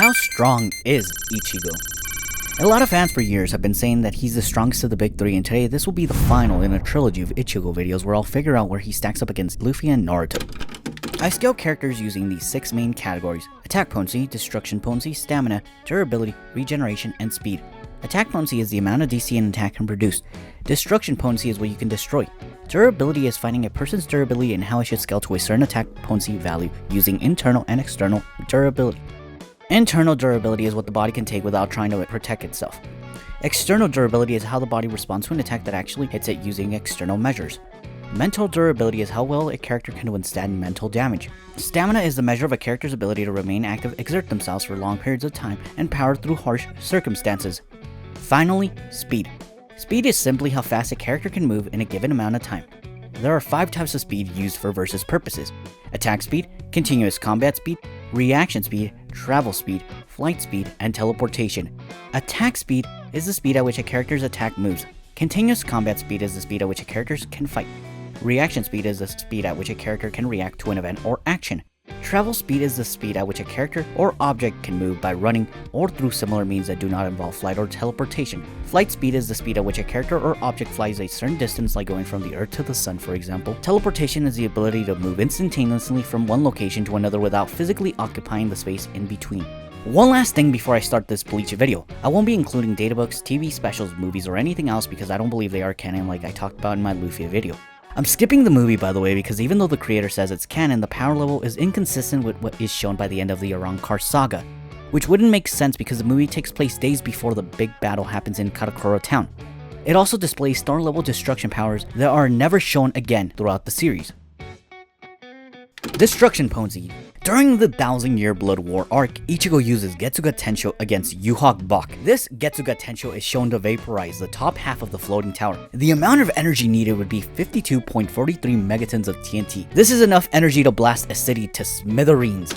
How strong is Ichigo? A lot of fans for years have been saying that he's the strongest of the big three, and today this will be the final in a trilogy of Ichigo videos where I'll figure out where he stacks up against Luffy and Naruto. I scale characters using these 6 main categories: attack potency, destruction potency, stamina, durability, regeneration, and speed. Attack potency is the amount of DC an attack can produce. Destruction potency is what you can destroy. Durability is finding a person's durability and how it should scale to a certain attack potency value using internal and external durability. Internal durability is what the body can take without trying to protect itself. External durability is how the body responds to an attack that actually hits it using external measures. Mental durability is how well a character can withstand mental damage. Stamina is the measure of a character's ability to remain active, exert themselves for long periods of time, and power through harsh circumstances. Finally, speed. Speed is simply how fast a character can move in a given amount of time. There are 5 types of speed used for versus purposes: attack speed, continuous combat speed, reaction speed, travel speed, flight speed, and teleportation. Attack speed is the speed at which a character's attack moves. Continuous combat speed is the speed at which a character can fight. Reaction speed is the speed at which a character can react to an event or action. Travel speed is the speed at which a character or object can move by running or through similar means that do not involve flight or teleportation. Flight speed is the speed at which a character or object flies a certain distance, like going from the Earth to the Sun, for example. Teleportation is the ability to move instantaneously from one location to another without physically occupying the space in between. One last thing before I start this Bleach video: I won't be including databooks, TV specials, movies, or anything else because I don't believe they are canon like I talked about in my Luffy video. I'm skipping the movie, by the way, because even though the creator says it's canon, the power level is inconsistent with what is shown by the end of the Arrancar saga, which wouldn't make sense because the movie takes place days before the big battle happens in Karakura town. It also displays star level destruction powers that are never shown again throughout the series. Destruction potency. During the 1,000-Year Blood War arc, Ichigo uses Getsuga Tensho against Yuhawk Bach. This Getsuga Tensho is shown to vaporize the top half of the floating tower. The amount of energy needed would be 52.43 megatons of TNT. This is enough energy to blast a city to smithereens.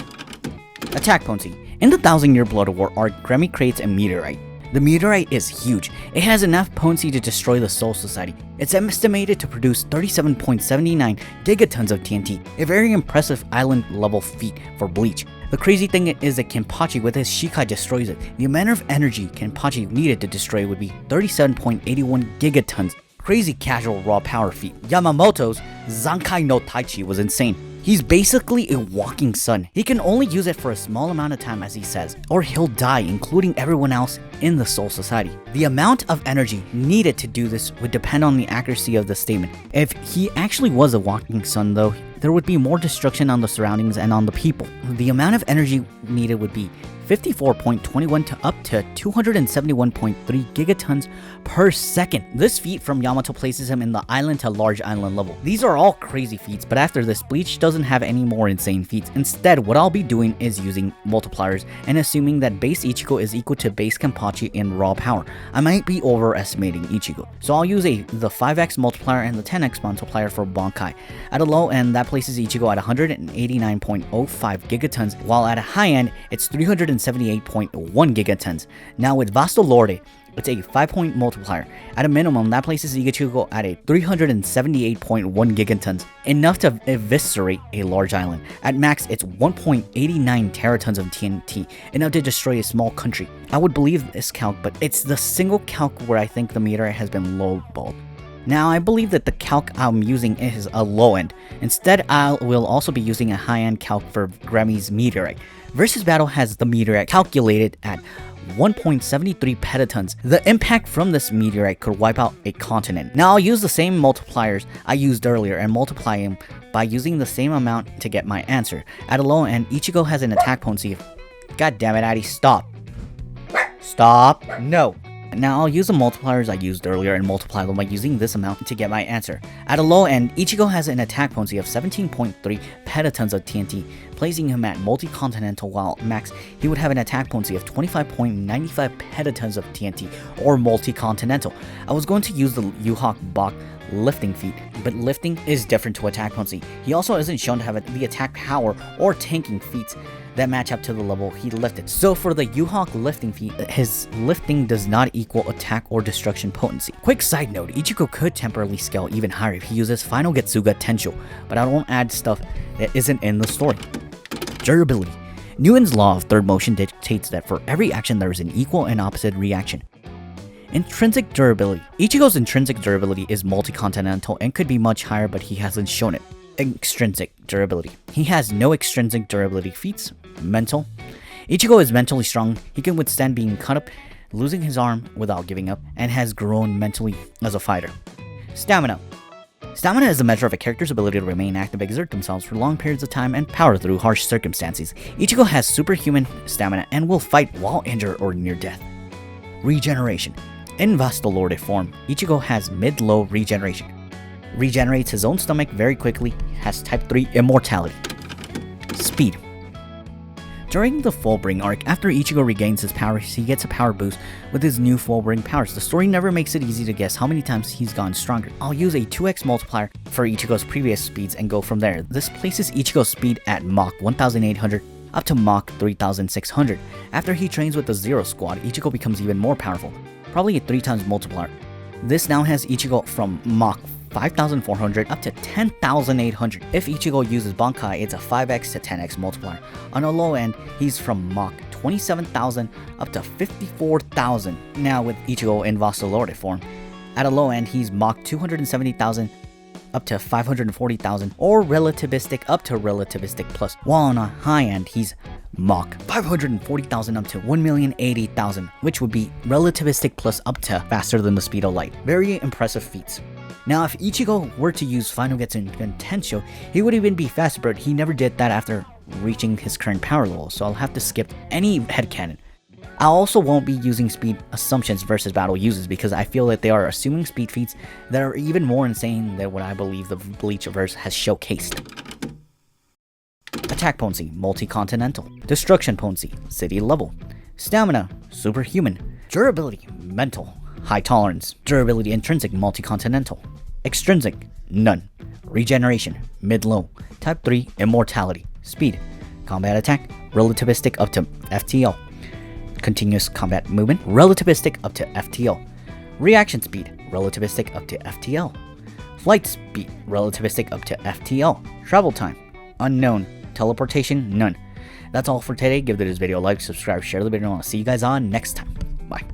Attack potency. In the 1,000-Year Blood War arc, Grammy creates a meteorite. The meteorite is huge. It has enough potency to destroy the Soul Society. It's estimated to produce 37.79 gigatons of TNT, a very impressive island level feat for Bleach. The crazy thing is that Kenpachi with his Shikai destroys it. The amount of energy Kenpachi needed to destroy would be 37.81 gigatons. Crazy casual raw power feat. Yamamoto's Zanka No Tachi was insane. He's basically a walking sun. He can only use it for a small amount of time, as he says, or he'll die, including everyone else in the Soul Society. The amount of energy needed to do this would depend on the accuracy of the statement. If he actually was a walking sun, though, there would be more destruction on the surroundings and on the people. The amount of energy needed would be 54.21 to up to 271.3 gigatons per second. This feat from Yamato places him in the island to large island level. These are all crazy feats, but after this, Bleach doesn't have any more insane feats. Instead, what I'll be doing is using multipliers and assuming that base Ichigo is equal to base Kenpachi in raw power. I might be overestimating Ichigo, so I'll use the 5x multiplier and the 10x multiplier for Bankai. At a low end, that places Ichigo at 189.05 gigatons, while at a high end, it's 378.1 gigatons. Now with Vasto Lorde, it's a 5-point multiplier. At a minimum, that places Ichigo at a 378.1 gigatons, enough to eviscerate a large island. At max, it's 1.89 teratons of TNT, enough to destroy a small country. I would believe this calc, but it's the single calc where I think the meteorite has been lowballed. Now, I believe that the calc I'm using is a low end. Instead, I will also be using a high end calc for Grammy's meteorite. Versus Battle has the meteorite calculated at 1.73 petatons. The impact from this meteorite could wipe out a continent. Now I'll use the same multipliers I used earlier and multiply them by using the same amount to get my answer. At a low end, Ichigo has an attack potency of... God damn it, Addy, stop. Stop. No. Now I'll use the multipliers I used earlier and multiply them by using this amount to get my answer. At a low end, Ichigo has an attack potency of 17.3 petatons of TNT, placing him at multi-continental, while max he would have an attack potency of 25.95 petatons of TNT, or multi-continental. I was going to use the Yuhawk Bach lifting feat, but lifting is different to attack potency. He also isn't shown to have the attack power or tanking feats that match up to the level he lifted. So for the Yuhawk lifting feat, his lifting does not equal attack or destruction potency. Quick side note, Ichigo could temporarily scale even higher if he uses final Getsuga Tensho, but I won't add stuff that isn't in the story. Durability. Newton's law of third motion dictates that for every action there is an equal and opposite reaction. Intrinsic durability. Ichigo's intrinsic durability is multi-continental and could be much higher, but he hasn't shown it. Extrinsic durability. He has no extrinsic durability feats. Mental. Ichigo is mentally strong. He can withstand being cut up, losing his arm without giving up, and has grown mentally as a fighter. Stamina. Stamina is a measure of a character's ability to remain active, exert themselves for long periods of time, and power through harsh circumstances. Ichigo has superhuman stamina and will fight while injured or near death. Regeneration. In Vastalorde form, Ichigo has mid-low regeneration. Regenerates his own stomach very quickly, has type 3 immortality. Speed. During the Fullbring arc, after Ichigo regains his powers, he gets a power boost with his new Fullbring powers. The story never makes it easy to guess how many times he's gone stronger. I'll use a 2x multiplier for Ichigo's previous speeds and go from there. This places Ichigo's speed at Mach 1800 up to Mach 3600. After he trains with the Zero Squad, Ichigo becomes even more powerful, probably a 3 times multiplier. This now has Ichigo from Mach 5400 up to 10,800. If Ichigo uses Bankai, it's a 5x to 10x multiplier. On a low end, he's from Mach 27,000 up to 54,000. Now with Ichigo in Vastalorde form, at a low end, he's Mach 270,000 up to 540,000, or relativistic up to relativistic plus, while on a high end, he's Mach 540,000 up to 1,080,000, which would be relativistic plus up to faster than the speed of light. Very impressive feats. Now, if Ichigo were to use Final Getsu Tensho, he would even be faster, but he never did that after reaching his current power level, so I'll have to skip any headcanon. I also won't be using speed assumptions versus battle uses because I feel that they are assuming speed feats that are even more insane than what I believe the Bleachverse has showcased. Attack potency, multi-continental. Destruction potency, city level. Stamina, superhuman. Durability, mental. High tolerance. Durability intrinsic, multi-continental. Extrinsic, none. Regeneration, mid-low. Type 3, immortality. Speed, combat attack, relativistic up to FTL. Continuous combat movement, relativistic up to FTL. Reaction speed, relativistic up to FTL. Flight speed, relativistic up to FTL. Travel time, unknown. Teleportation, none. That's all for today. Give this video a like, subscribe, share the video, and I'll see you guys on next time. Bye.